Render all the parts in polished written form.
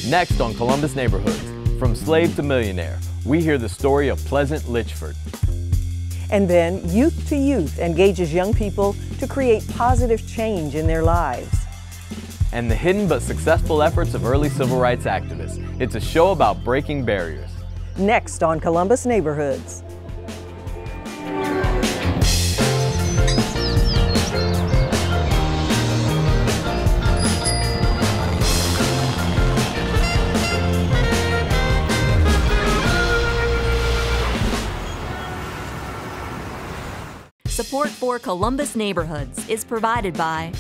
Next on Columbus Neighborhoods, from slave to millionaire, we hear the story of Pleasant Litchford. And then Youth to Youth engages young people to create positive change in their lives. And the hidden but successful efforts of early civil rights activists. It's a show about breaking barriers. Next on Columbus Neighborhoods. Support for Columbus Neighborhoods is provided by...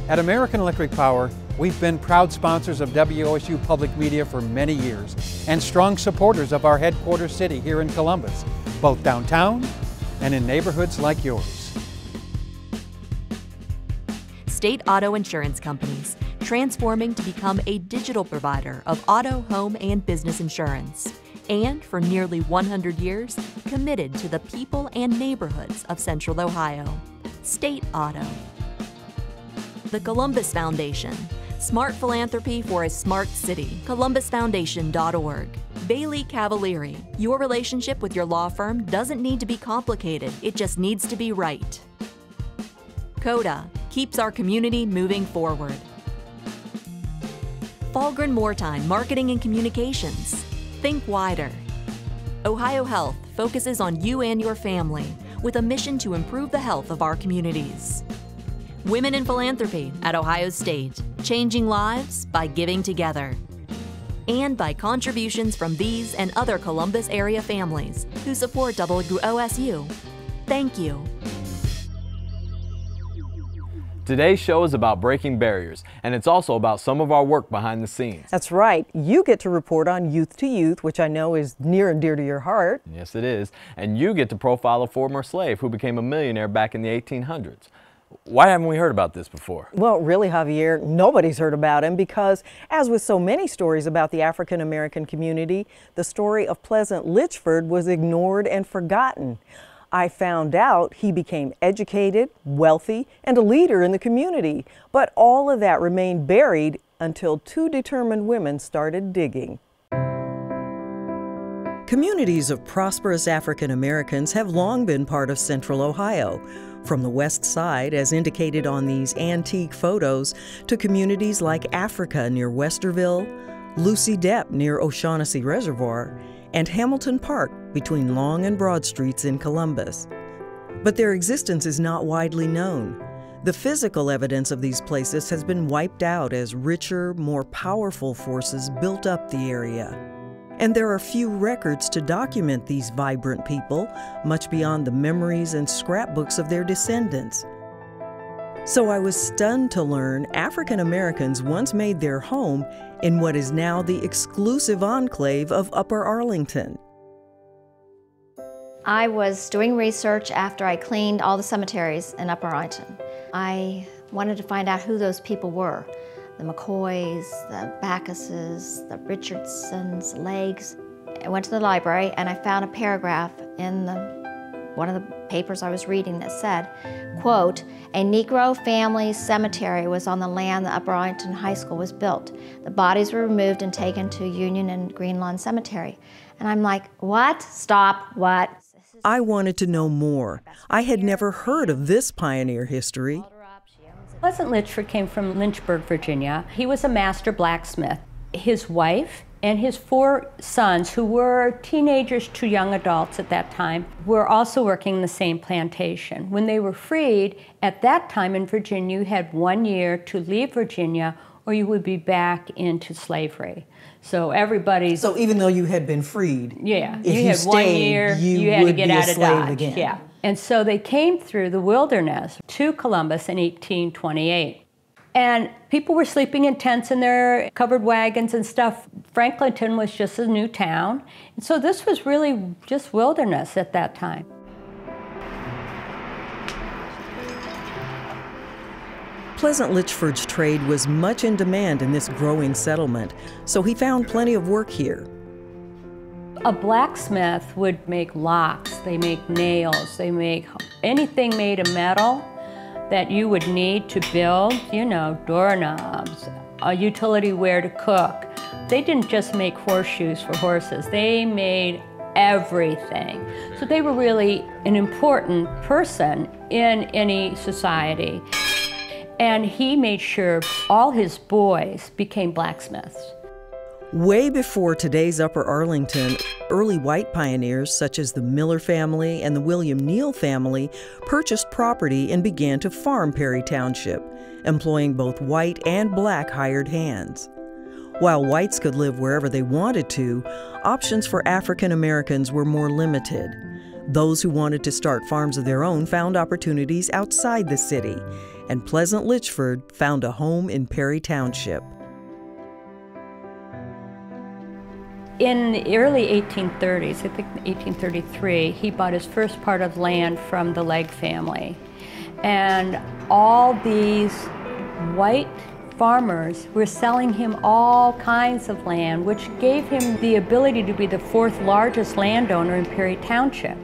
At American Electric Power, we've been proud sponsors of WOSU Public Media for many years and strong supporters of our headquarters city here in Columbus, both downtown and in neighborhoods like yours. State Auto Insurance Companies, transforming to become a digital provider of auto, home, and business insurance. And for nearly 100 years, committed to the people and neighborhoods of Central Ohio. State Auto. The Columbus Foundation. Smart philanthropy for a smart city. ColumbusFoundation.org. Bailey Cavalieri. Your relationship with your law firm doesn't need to be complicated, it just needs to be right. CODA. Keeps our community moving forward. Falgren Moortime Marketing and Communications. Think wider. Ohio Health focuses on you and your family with a mission to improve the health of our communities. Women in Philanthropy at Ohio State, changing lives by giving together. And by contributions from these and other Columbus area families who support WOSU. Thank you. Today's show is about breaking barriers, and it's also about some of our work behind the scenes. That's right. You get to report on Youth to Youth, which I know is near and dear to your heart. Yes, it is. And you get to profile a former slave who became a millionaire back in the 1800s. Why haven't we heard about this before? Well, really, Javier, nobody's heard about him because, as with so many stories about the African American community, the story of Pleasant Litchford was ignored and forgotten. I found out he became educated, wealthy, and a leader in the community, but all of that remained buried until two determined women started digging. Communities of prosperous African Americans have long been part of Central Ohio. From the west side, as indicated on these antique photos, to communities like Africa near Westerville, Lucy Depp near O'Shaughnessy Reservoir, and Hamilton Park between Long and Broad Streets in Columbus. But their existence is not widely known. The physical evidence of these places has been wiped out as richer, more powerful forces built up the area. And there are few records to document these vibrant people, much beyond the memories and scrapbooks of their descendants. So I was stunned to learn African Americans once made their home in what is now the exclusive enclave of Upper Arlington. I was doing research after I cleaned all the cemeteries in Upper Arlington. I wanted to find out who those people were. The McCoys, the Backuses, the Richardsons, the Leggs. I went to the library and I found a paragraph in one of the papers I was reading that said, quote, "A Negro family cemetery was on the land that Upper Arlington High School was built. The bodies were removed and taken to Union and Green Lawn Cemetery." And I'm like, what? Stop, what? I wanted to know more. I had never heard of this pioneer history. Pleasant Litchford came from Lynchburg, Virginia. He was a master blacksmith. His wife and his 4 sons, who were teenagers to young adults at that time, were also working the same plantation. When they were freed, at that time in Virginia, you had 1 year to leave Virginia or you would be back into slavery. So everybody's... So even though you had been freed, yeah, if you had stayed, 1 year, you had to get out of Dodge. Again. Yeah. And so they came through the wilderness to Columbus in 1828. And people were sleeping in tents in their covered wagons and stuff. Franklinton was just a new town. And so this was really just wilderness at that time. Pleasant Litchford's trade was much in demand in this growing settlement, so he found plenty of work here. A blacksmith would make locks, they make nails, they make anything made of metal that you would need to build, you know, doorknobs, utility ware to cook. They didn't just make horseshoes for horses, they made everything. So they were really an important person in any society. And he made sure all his boys became blacksmiths. Way before today's Upper Arlington, early white pioneers such as the Miller family and the William Neal family purchased property and began to farm Perry Township, employing both white and black hired hands. While whites could live wherever they wanted to, options for African Americans were more limited. Those who wanted to start farms of their own found opportunities outside the city, and Pleasant Litchford found a home in Perry Township. In the early 1830s, I think 1833, he bought his first part of land from the Legg family. And all these white farmers were selling him all kinds of land, which gave him the ability to be the fourth largest landowner in Perry Township.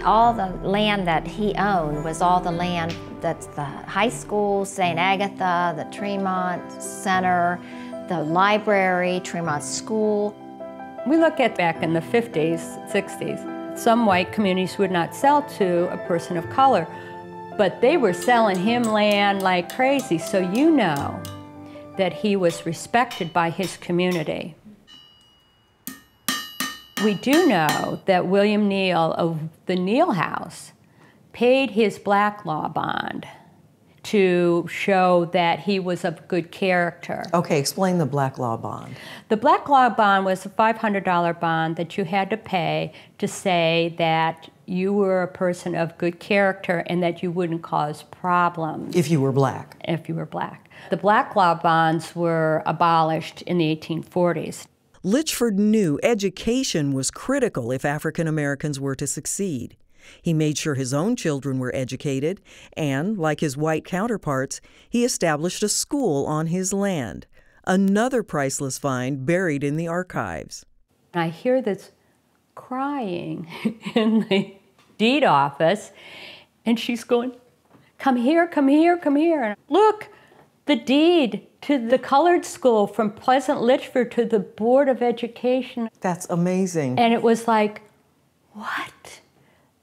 All the land that he owned was all the land that's the high school, St. Agatha, the Tremont Center, the library, Tremont School. We look at back in the 50s, 60s, some white communities would not sell to a person of color, but they were selling him land like crazy, so you know that he was respected by his community. We do know that William Neal of the Neal House paid his black law bond to show that he was of good character. Okay, explain the black law bond. The black law bond was a $500 bond that you had to pay to say that you were a person of good character and that you wouldn't cause problems. If you were black. If you were black. The black law bonds were abolished in the 1840s. Litchford knew education was critical if African Americans were to succeed. He made sure his own children were educated, and, like his white counterparts, he established a school on his land, another priceless find buried in the archives. I hear this crying in the deed office, and she's going, "Come here, come here, come here." And look, the deed to the colored school from Pleasant Litchford to the Board of Education. That's amazing. And it was like, what?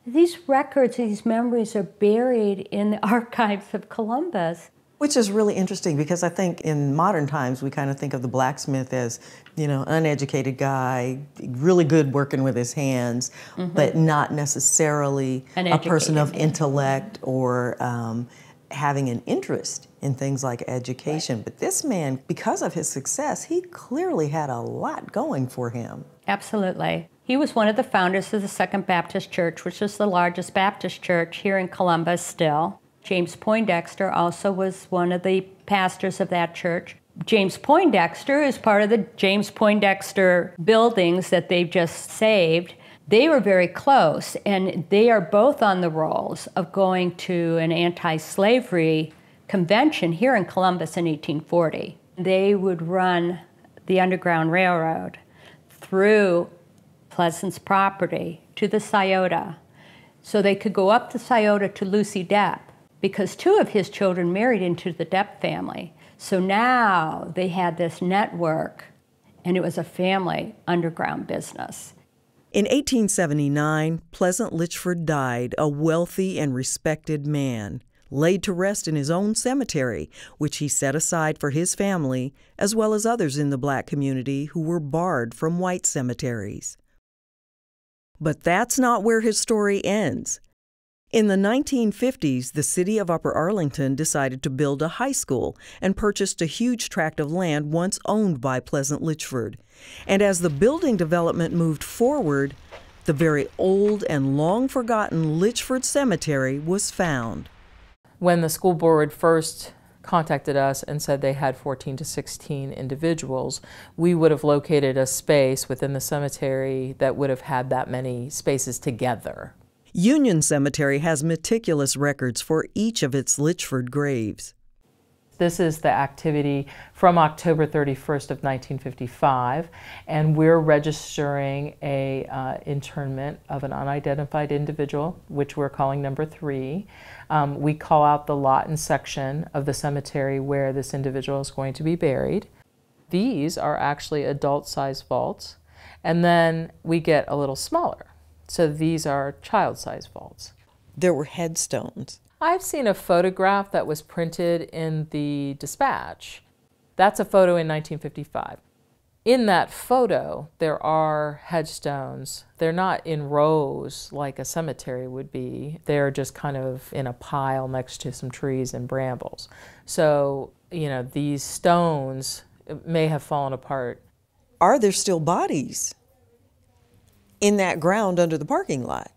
These records, these memories are buried in the archives of Columbus. Which is really interesting because I think in modern times we kind of think of the blacksmith as, you know, uneducated guy, really good working with his hands, but not necessarily a person of intellect or having an interest in things like education. But this man, because of his success, he clearly had a lot going for him. Absolutely. He was one of the founders of the Second Baptist Church, which is the largest Baptist church here in Columbus still. James Poindexter also was one of the pastors of that church. James Poindexter is part of the James Poindexter buildings that they've just saved. They were very close, and they are both on the rolls of going to an anti-slavery convention here in Columbus in 1840. They would run the Underground Railroad through Pleasant's property to the Scioto, so they could go up the Scioto to Lucy Depp, because two of his children married into the Depp family. So now they had this network, and it was a family underground business. In 1879, Pleasant Litchford died a wealthy and respected man, laid to rest in his own cemetery, which he set aside for his family, as well as others in the black community who were barred from white cemeteries. But that's not where his story ends. In the 1950s, the city of Upper Arlington decided to build a high school and purchased a huge tract of land once owned by Pleasant Litchford. And as the building development moved forward, the very old and long-forgotten Litchford Cemetery was found. When the school board first contacted us and said they had 14 to 16 individuals, we would have located a space within the cemetery that would have had that many spaces together. Union Cemetery has meticulous records for each of its Litchford graves. This is the activity from October 31st of 1955, and we're registering a internment of an unidentified individual, which we're calling number 3. We call out the lot and section of the cemetery where this individual is going to be buried. These are actually adult-sized vaults, and then we get a little smaller. So these are child-sized vaults. There were headstones. I've seen a photograph that was printed in the Dispatch. That's a photo in 1955. In that photo, there are headstones. They're not in rows like a cemetery would be. They're just kind of in a pile next to some trees and brambles. So, you know, these stones may have fallen apart. Are there still bodies in that ground under the parking lot?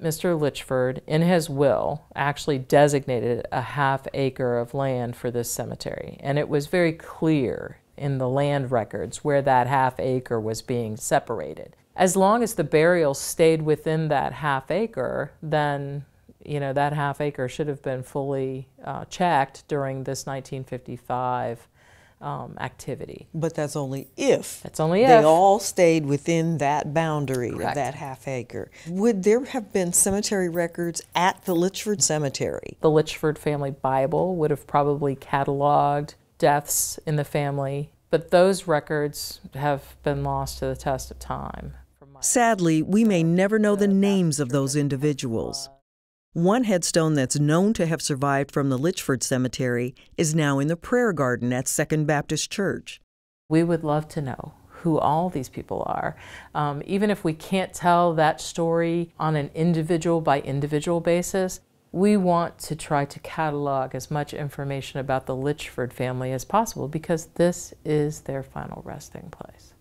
Mr. Litchford, in his will, actually designated a half-acre of land for this cemetery, and it was very clear in the land records where that half-acre was being separated. As long as the burial stayed within that half-acre, then, you know, that half-acre should have been fully checked during this 1955 activity. But that's only if. That's only if. They all stayed within that boundary Correct. of that half acre. Would there have been cemetery records at the Litchford Cemetery? The Litchford family Bible would have probably cataloged deaths in the family, but those records have been lost to the test of time. Sadly, we may never know the names of those individuals. One headstone that's known to have survived from the Litchford Cemetery is now in the prayer garden at Second Baptist Church. We would love to know who all these people are. Even if we can't tell that story on an individual by individual basis, we want to try to catalog as much information about the Litchford family as possible because this is their final resting place.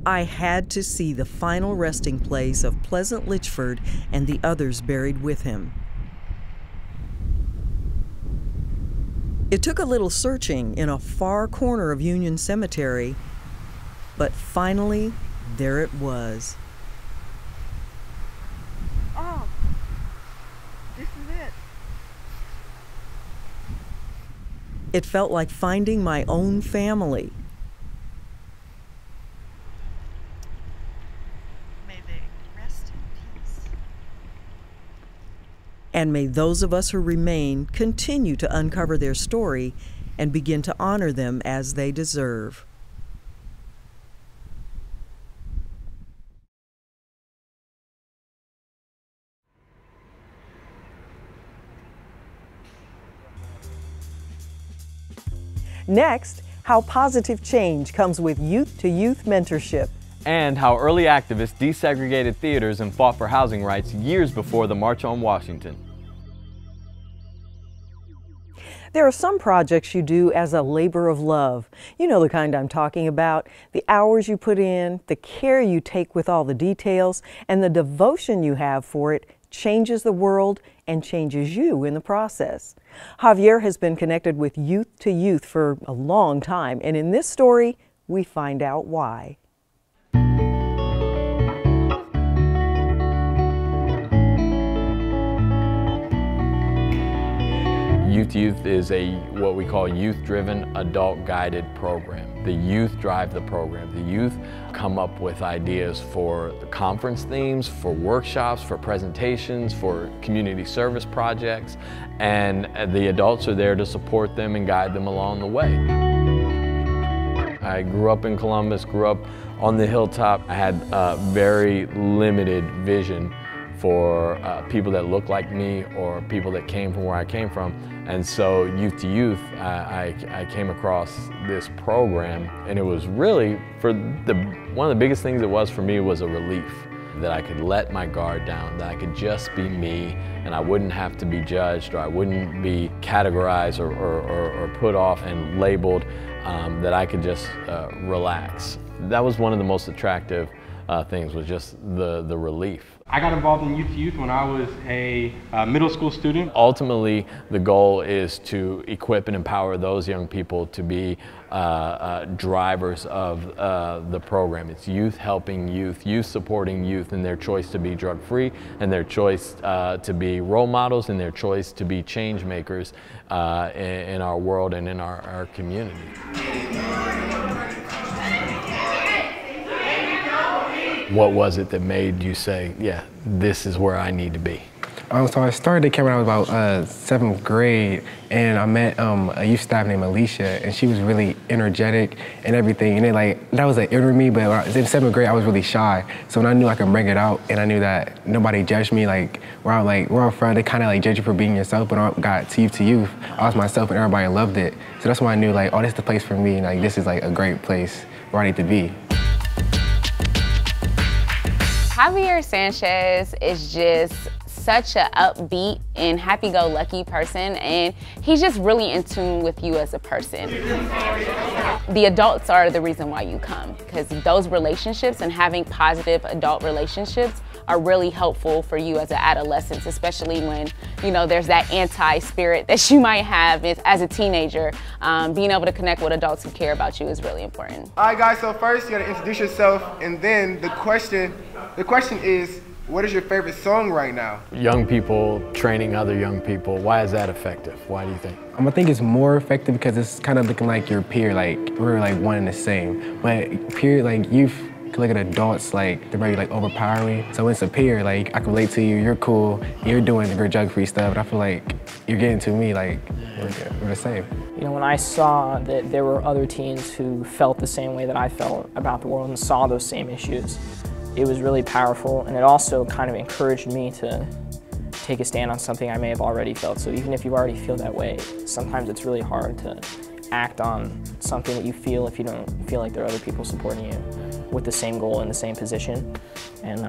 I had to see the final resting place of Pleasant Litchford and the others buried with him. It took a little searching in a far corner of Union Cemetery, but finally, there it was. Oh, this is it. It felt like finding my own family. And may those of us who remain continue to uncover their story and begin to honor them as they deserve. Next, how positive change comes with youth-to-youth mentorship. And how early activists desegregated theaters and fought for housing rights years before the March on Washington. There are some projects you do as a labor of love. You know the kind I'm talking about. The hours you put in, the care you take with all the details, and the devotion you have for it changes the world and changes you in the process. Javier has been connected with Youth to Youth for a long time, and in this story, we find out why. Youth to Youth is what we call youth-driven, adult-guided program. The youth drive the program. The youth come up with ideas for the conference themes, for workshops, for presentations, for community service projects, and the adults are there to support them and guide them along the way. I grew up in Columbus, grew up on the hilltop. I had a very limited vision for people that look like me or people that came from where I came from. And so Youth to Youth, I came across this program, and it was really, one of the biggest things it was for me was a relief that I could let my guard down, that I could just be me, and I wouldn't have to be judged, or I wouldn't be categorized or put off and labeled, that I could just relax. That was one of the most attractive things, was just the relief. I got involved in Youth to Youth when I was a middle school student. Ultimately, the goal is to equip and empower those young people to be drivers of the program. It's youth helping youth, youth supporting youth in their choice to be drug-free, and their choice to be role models, and their choice to be change makers in our world and in our community. What was it that made you say, yeah, this is where I need to be? So I started the camp when I was about 7th grade, and I met a youth staff named Alicia, and she was really energetic and everything. And then that was like inner me, but when I was in 7th grade, I was really shy. So when I knew I could bring it out, and I knew that nobody judged me, where I'm from, they kind of judge you for being yourself. But when I got to youth, I was myself, and everybody loved it. So that's when I knew oh, this is the place for me, and this is a great place where I need to be. Javier Sanchez is just such an upbeat and happy-go-lucky person, and he's just really in tune with you as a person. The adults are the reason why you come, because those relationships and having positive adult relationships are really helpful for you as an adolescent, especially when, there's that anti-spirit that you might have as a teenager. Being able to connect with adults who care about you is really important. All right, guys, so first you gotta introduce yourself, and then the question is, what is your favorite song right now? Young people training other young people. Why is that effective? Why do you think? I think it's more effective because it's kind of looking like your peer, we're one and the same. But peer, youth can look at adults they're very overpowering. So when it's a peer, I can relate to you, you're cool, you're doing your drug-free stuff, and I feel like you're getting to me, we're the same. When I saw that there were other teens who felt the same way that I felt about the world and saw those same issues, it was really powerful, and it also kind of encouraged me to take a stand on something I may have already felt. So even if you already feel that way, sometimes it's really hard to act on something that you feel if you don't feel like there are other people supporting you with the same goal in the same position. And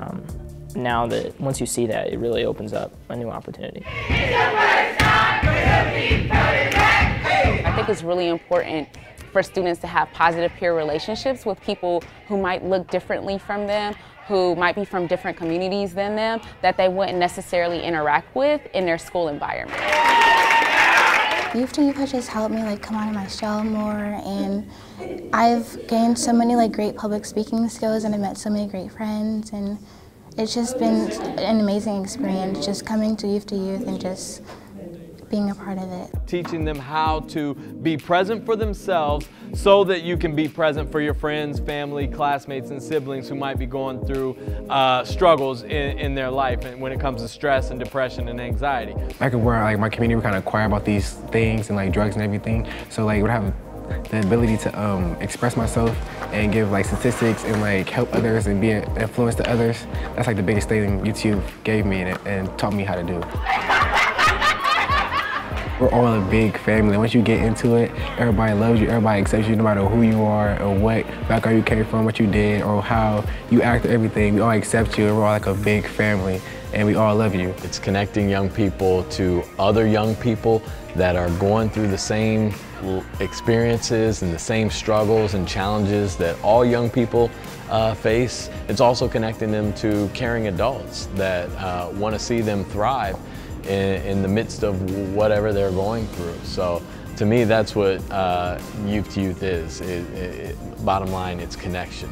now that once you see that, it really opens up a new opportunity. I think it's really important for students to have positive peer relationships with people who might look differently from them, who might be from different communities than them, that they wouldn't necessarily interact with in their school environment. Youth to Youth has just helped me come out of my shell more, and I've gained so many great public speaking skills, and I've met so many great friends, and it's just been an amazing experience just coming to Youth and just being a part of it. Teaching them how to be present for themselves so that you can be present for your friends, family, classmates, and siblings who might be going through struggles in their life and when it comes to stress and depression and anxiety. Back at where my community were kind of quiet about these things and drugs and everything, so would have the ability to express myself and give statistics and help others and be an influence to others. That's the biggest thing YouTube gave me and taught me how to do. We're all a big family. Once you get into it, everybody loves you, everybody accepts you no matter who you are or what background you came from, what you did, or how you act, everything. We all accept you, and we're all a big family, and we all love you. It's connecting young people to other young people that are going through the same experiences and the same struggles and challenges that all young people face. It's also connecting them to caring adults that want to see them thrive in the midst of whatever they're going through. So to me, that's what Youth to Youth is. Bottom line, it's connection.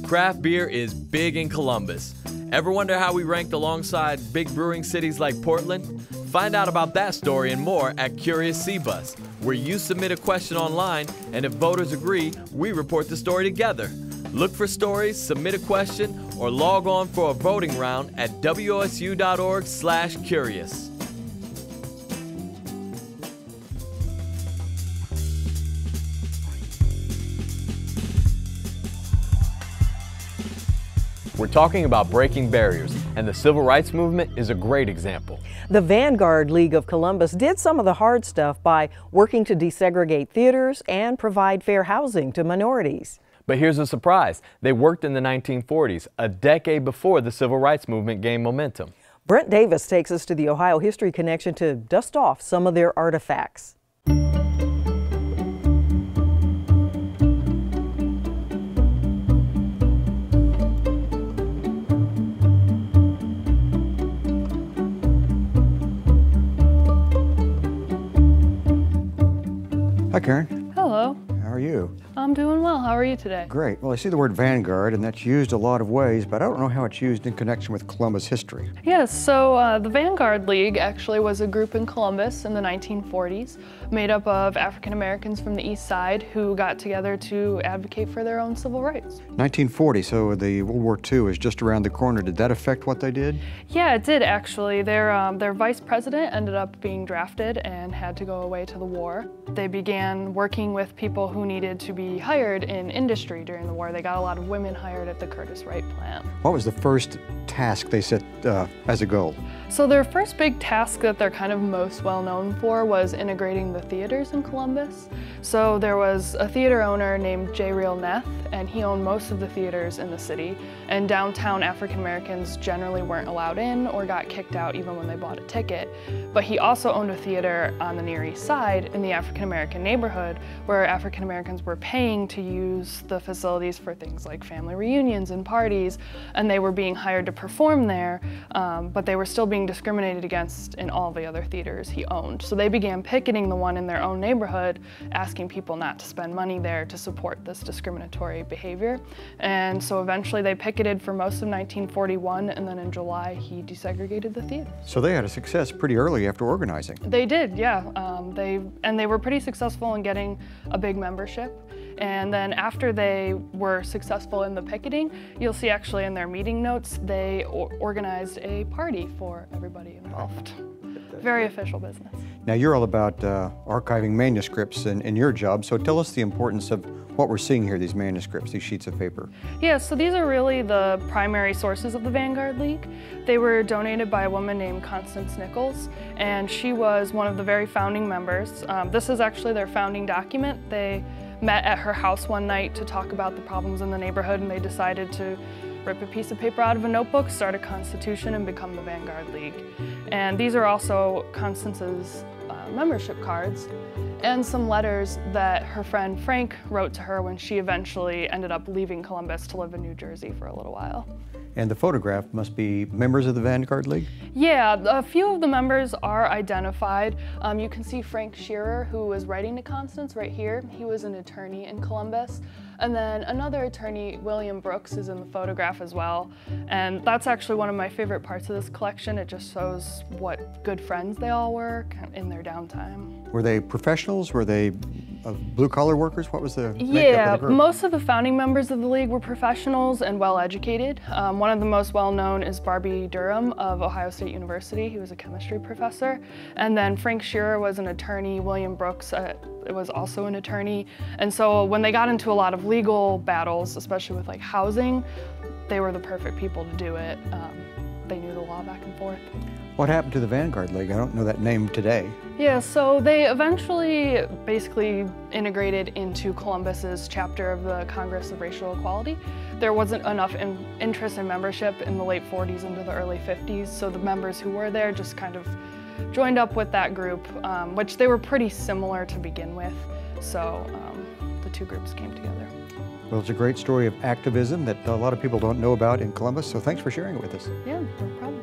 Craft beer is big in Columbus. Ever wonder how we ranked alongside big brewing cities like Portland? Find out about that story and more at Curious C-Bus, where you submit a question online, and if voters agree, we report the story together. Look for stories, submit a question, or log on for a voting round at wosu.org/curious. We're talking about breaking barriers, and the civil rights movement is a great example. The Vanguard League of Columbus did some of the hard stuff by working to desegregate theaters and provide fair housing to minorities. But here's a surprise. They worked in the 1940s, a decade before the civil rights movement gained momentum. Brent Davis takes us to the Ohio History Connection to dust off some of their artifacts. Hi, Karen. Hello. How are you? I'm doing well. How are you today? Great. Well, I see the word Vanguard, and that's used a lot of ways, but I don't know how it's used in connection with Columbus history. Yes, so the Vanguard League actually was a group in Columbus in the 1940s, made up of African Americans from the East Side who got together to advocate for their own civil rights. 1940, so the World War II is just around the corner. Did that affect what they did? Yeah, it did actually. Their vice president ended up being drafted and had to go away to the war. They began working with people who needed to be hired in industry during the war. They got a lot of women hired at the Curtiss-Wright plant. What was the first task they set as a goal? So their first big task that they're kind of most well known for was integrating the theaters in Columbus. So there was a theater owner named J. Reel Neth, and he owned most of the theaters in the city. And downtown African Americans generally weren't allowed in or got kicked out even when they bought a ticket. But he also owned a theater on the Near East Side in the African American neighborhood where African Americans were paying to use the facilities for things like family reunions and parties, and they were being hired to perform there, but they were still being discriminated against in all the other theaters he owned. So they began picketing the one in their own neighborhood, asking people not to spend money there to support this discriminatory behavior. And so eventually they picketed for most of 1941, and then in July he desegregated the theater. So they had a success pretty early after organizing. They did, yeah. They were pretty successful in getting a big membership. And then after they were successful in the picketing, you'll see actually in their meeting notes, they organized a party for everybody involved. Very official business. Now you're all about archiving manuscripts in your job, so tell us the importance of what we're seeing here, these manuscripts, these sheets of paper. Yeah, so these are really the primary sources of the Vanguard League. They were donated by a woman named Constance Nichols, and she was one of the very founding members. This is actually their founding document. They met at her house one night to talk about the problems in the neighborhood, and they decided to rip a piece of paper out of a notebook, start a constitution, and become the Vanguard League. And these are also Constance's membership cards and some letters that her friend Frank wrote to her when she eventually ended up leaving Columbus to live in New Jersey for a little while. And the photograph must be members of the Vanguard League? Yeah, a few of the members are identified. You can see Frank Shearer, who was writing to Constance right here. He was an attorney in Columbus. And then another attorney, William Brooks, is in the photograph as well. And that's actually one of my favorite parts of this collection. It just shows what good friends they all were in their downtime. Were they professionals? Were they blue-collar workers? What was the makeup Yeah, of the group? most of the founding members of the league were professionals and well-educated. One of the most well-known is Barbie Durham of Ohio State University. He was a chemistry professor. And then Frank Shearer was an attorney. William Brooks was also an attorney. And so when they got into a lot of legal battles, especially with like housing, they were the perfect people to do it. They knew the law back and forth. What happened to the Vanguard League? I don't know that name today. Yeah, so they eventually basically integrated into Columbus's chapter of the Congress of Racial Equality. There wasn't enough interest in membership in the late 40s into the early 50s, so the members who were there just kind of joined up with that group, which they were pretty similar to begin with, so the two groups came together. Well, it's a great story of activism that a lot of people don't know about in Columbus, so thanks for sharing it with us. Yeah, no problem.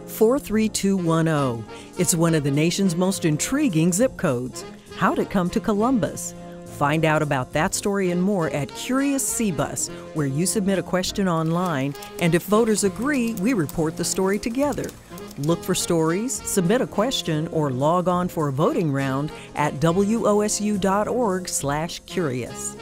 "43210. It's one of the nation's most intriguing zip codes. How'd it come to Columbus? Find out about that story and more at Curious C-Bus, where you submit a question online, and if voters agree, we report the story together. Look for stories, submit a question, or log on for a voting round at wosu.org/curious.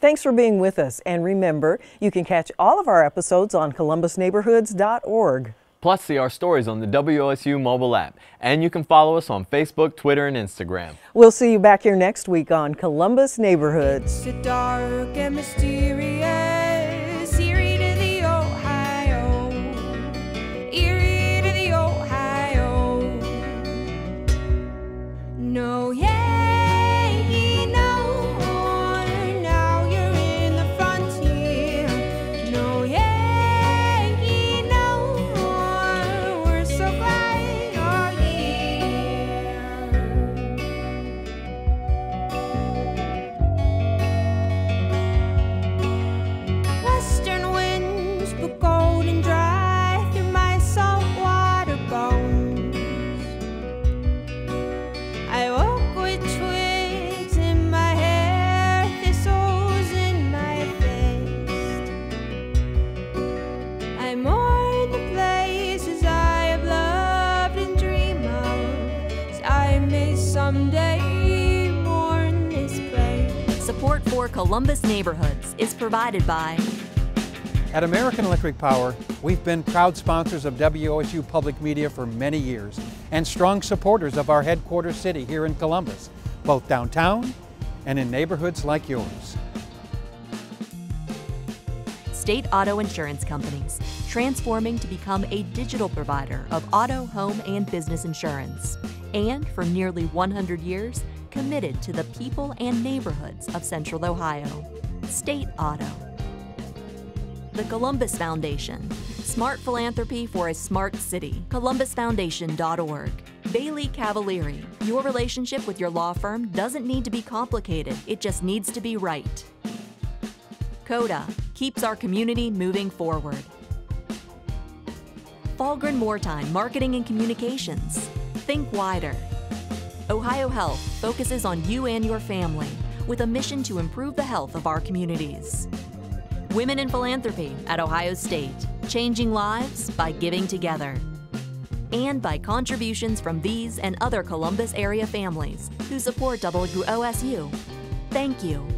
Thanks for being with us, and remember, you can catch all of our episodes on columbusneighborhoods.org. Plus, see our stories on the WOSU mobile app. And you can follow us on Facebook, Twitter, and Instagram. We'll see you back here next week on Columbus Neighborhoods. It's dark and mysterious, Erie to the Ohio, Erie to the Ohio. No, yeah. someday mourn this place. Support for Columbus Neighborhoods is provided by At American Electric Power, we've been proud sponsors of WOSU Public Media for many years and strong supporters of our headquarters city here in Columbus, both downtown and in neighborhoods like yours. State Auto Insurance Companies, transforming to become a digital provider of auto, home, and business insurance. And for nearly 100 years, committed to the people and neighborhoods of Central Ohio. State Auto. The Columbus Foundation, smart philanthropy for a smart city. ColumbusFoundation.org. Bailey Cavalieri, your relationship with your law firm doesn't need to be complicated, it just needs to be right. CODA keeps our community moving forward. Falgren Moortime Marketing and Communications. Think wider. Ohio Health focuses on you and your family with a mission to improve the health of our communities. Women in Philanthropy at Ohio State, changing lives by giving together. And by contributions from these and other Columbus area families who support WOSU. Thank you.